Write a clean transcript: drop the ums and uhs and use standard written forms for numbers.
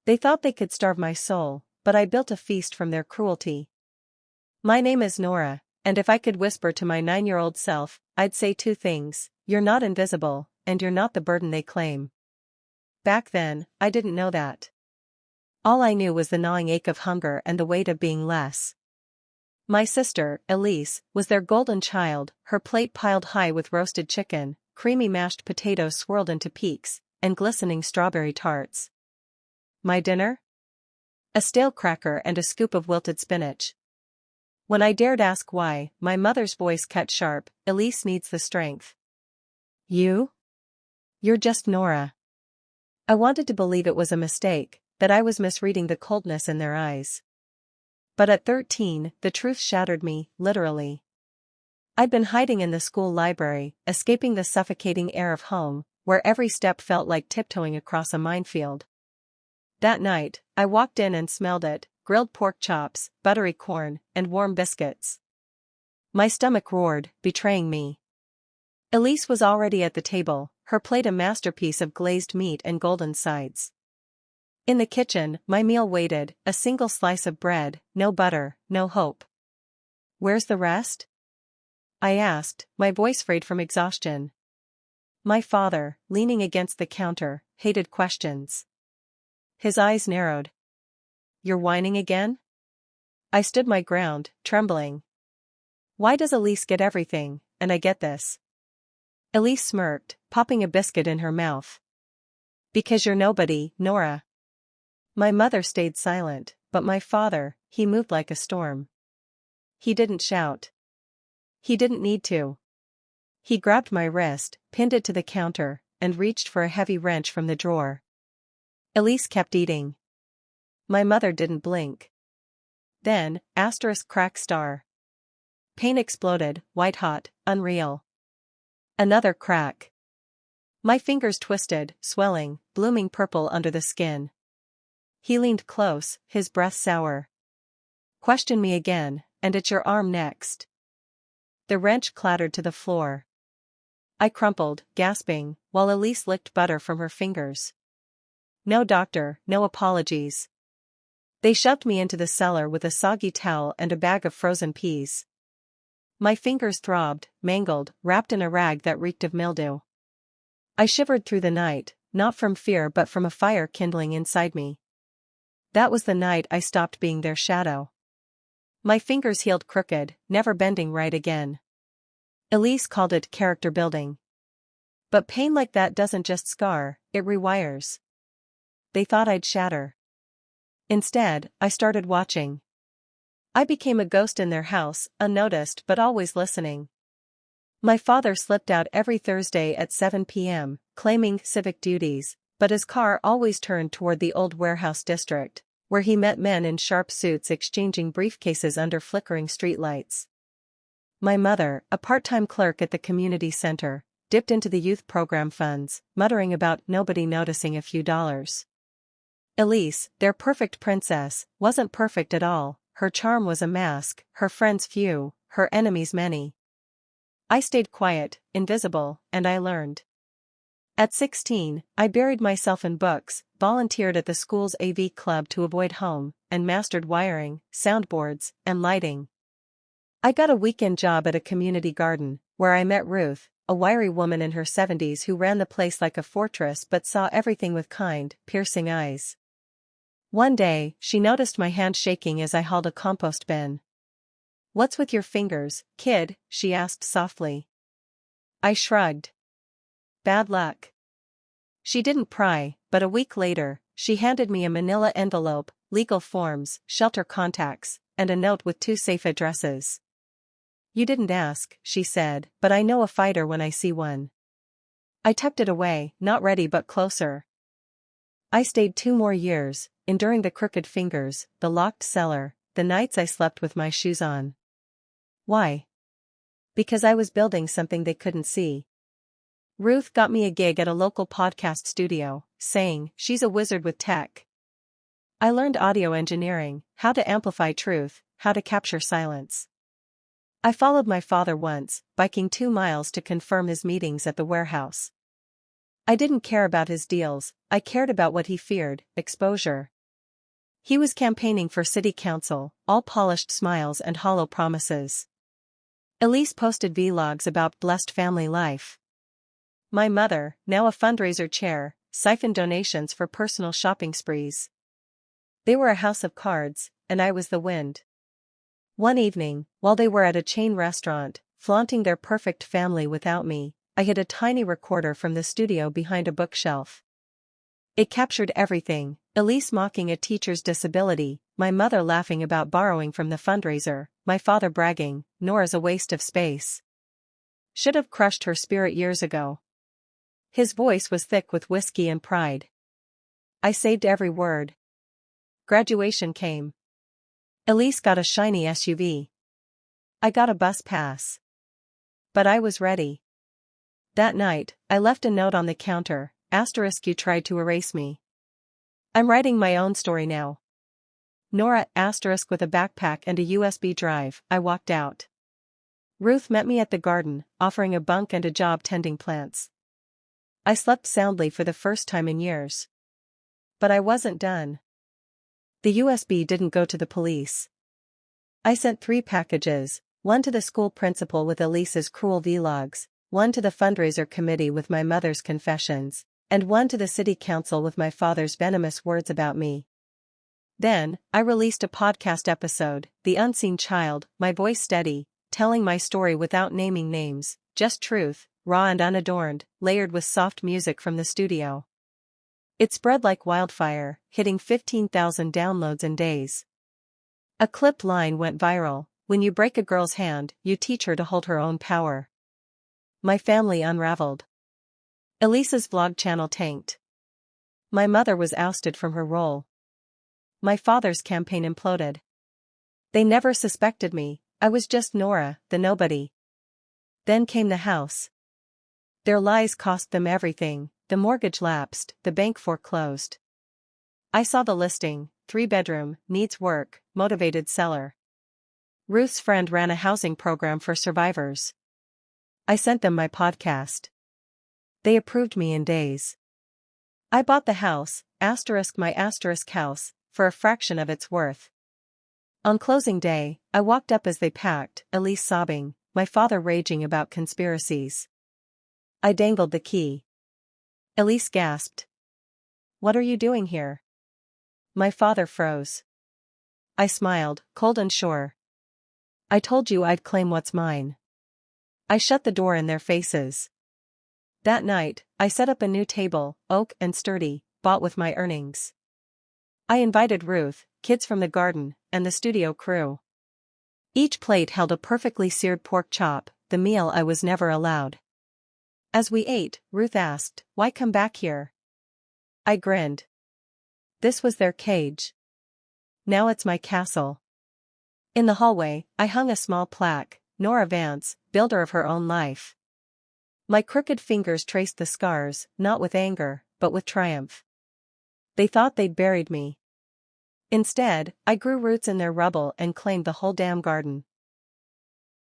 They thought they could starve my soul, but I built a feast from their cruelty. My name is Nora, and if I could whisper to my 9-year-old self, I'd say two things: you're not invisible, and you're not the burden they claim. Back then, I didn't know that. All I knew was the gnawing ache of hunger and the weight of being less. My sister, Elise, was their golden child, her plate piled high with roasted chicken, creamy mashed potatoes swirled into peaks, and glistening strawberry tarts. My dinner? A stale cracker and a scoop of wilted spinach. When I dared ask why, my mother's voice cut sharp: Elise needs the strength. You? You're just Nora. I wanted to believe it was a mistake, that I was misreading the coldness in their eyes. But at 13, the truth shattered me, literally. I'd been hiding in the school library, escaping the suffocating air of home, where every step felt like tiptoeing across a minefield. That night, I walked in and smelled it: grilled pork chops, buttery corn, and warm biscuits. My stomach roared, betraying me. Elise was already at the table, her plate a masterpiece of glazed meat and golden sides. In the kitchen, my meal waited: a single slice of bread, no butter, no hope. Where's the rest? I asked, my voice frayed from exhaustion. My father, leaning against the counter, hated questions. His eyes narrowed. You're whining again? I stood my ground, trembling. Why does Elise get everything, and I get this? Elise smirked, popping a biscuit in her mouth. Because you're nobody, Nora. My mother stayed silent, but my father, he moved like a storm. He didn't shout. He didn't need to. He grabbed my wrist, pinned it to the counter, and reached for a heavy wrench from the drawer. Elise kept eating. My mother didn't blink. Then, crack star. Pain exploded, white hot, unreal. Another crack. My fingers twisted, swelling, blooming purple under the skin. He leaned close, his breath sour. Question me again, and it's your arm next. The wrench clattered to the floor. I crumpled, gasping, while Elise licked butter from her fingers. No doctor, no apologies. They shoved me into the cellar with a soggy towel and a bag of frozen peas. My fingers throbbed, mangled, wrapped in a rag that reeked of mildew. I shivered through the night, not from fear but from a fire kindling inside me. That was the night I stopped being their shadow. My fingers healed crooked, never bending right again. Elise called it character building. But pain like that doesn't just scar, it rewires. They thought I'd shatter. Instead, I started watching. I became a ghost in their house, unnoticed but always listening. My father slipped out every Thursday at 7 p.m., claiming civic duties, but his car always turned toward the old warehouse district, where he met men in sharp suits exchanging briefcases under flickering streetlights. My mother, a part-time clerk at the community center, dipped into the youth program funds, muttering about nobody noticing a few dollars. Elise, their perfect princess, wasn't perfect at all. Her charm was a mask, her friends few, her enemies many. I stayed quiet, invisible, and I learned. At 16, I buried myself in books, volunteered at the school's AV club to avoid home, and mastered wiring, soundboards, and lighting. I got a weekend job at a community garden, where I met Ruth, a wiry woman in her 70s who ran the place like a fortress but saw everything with kind, piercing eyes. One day, she noticed my hand shaking as I hauled a compost bin. "What's with your fingers, kid?" she asked softly. I shrugged. Bad luck. She didn't pry, but a week later, she handed me a manila envelope, legal forms, shelter contacts, and a note with 2 safe addresses. "You didn't ask," she said, "but I know a fighter when I see one." I tucked it away, not ready but closer. I stayed 2 more years, enduring the crooked fingers, the locked cellar, the nights I slept with my shoes on. Why? Because I was building something they couldn't see. Ruth got me a gig at a local podcast studio, saying, "She's a wizard with tech." I learned audio engineering, how to amplify truth, how to capture silence. I followed my father once, biking 2 miles to confirm his meetings at the warehouse. I didn't care about his deals, I cared about what he feared: exposure. He was campaigning for city council, all polished smiles and hollow promises. Elise posted vlogs about blessed family life. My mother, now a fundraiser chair, siphoned donations for personal shopping sprees. They were a house of cards, and I was the wind. One evening, while they were at a chain restaurant, flaunting their perfect family without me, I hid a tiny recorder from the studio behind a bookshelf. It captured everything: Elise mocking a teacher's disability, my mother laughing about borrowing from the fundraiser, my father bragging, "Nora's a waste of space. Should have crushed her spirit years ago." His voice was thick with whiskey and pride. I saved every word. Graduation came. Elise got a shiny SUV. I got a bus pass. But I was ready. That night, I left a note on the counter: "You tried to erase me. I'm writing my own story now. Nora, with a backpack and a USB drive, I walked out. Ruth met me at the garden, offering a bunk and a job tending plants. I slept soundly for the first time in years. But I wasn't done. The USB didn't go to the police. I sent 3 packages, one to the school principal with Elise's cruel vlogs, one to the fundraiser committee with my mother's confessions, and one to the city council with my father's venomous words about me. Then, I released a podcast episode, The Unseen Child, my voice steady, telling my story without naming names, just truth, raw and unadorned, layered with soft music from the studio. It spread like wildfire, hitting 15,000 downloads in days. A clip line went viral: "When you break a girl's hand, you teach her to hold her own power." My family unraveled. Elise's vlog channel tanked. My mother was ousted from her role. My father's campaign imploded. They never suspected me, I was just Nora, the nobody. Then came the house. Their lies cost them everything: the mortgage lapsed, the bank foreclosed. I saw the listing: 3-bedroom, needs work, motivated seller. Ruth's friend ran a housing program for survivors. I sent them my podcast. They approved me in days. I bought the house, my house, for a fraction of its worth. On closing day, I walked up as they packed, Elise sobbing, my father raging about conspiracies. I dangled the key. Elise gasped. "What are you doing here?" My father froze. I smiled, cold and sure. "I told you I'd claim what's mine." I shut the door in their faces. That night, I set up a new table, oak and sturdy, bought with my earnings. I invited Ruth, kids from the garden, and the studio crew. Each plate held a perfectly seared pork chop, the meal I was never allowed. As we ate, Ruth asked, "Why come back here?" I grinned. This was their cage. Now it's my castle. In the hallway, I hung a small plaque: Nora Vance, builder of her own life. My crooked fingers traced the scars, not with anger, but with triumph. They thought they'd buried me. Instead, I grew roots in their rubble and claimed the whole damn garden.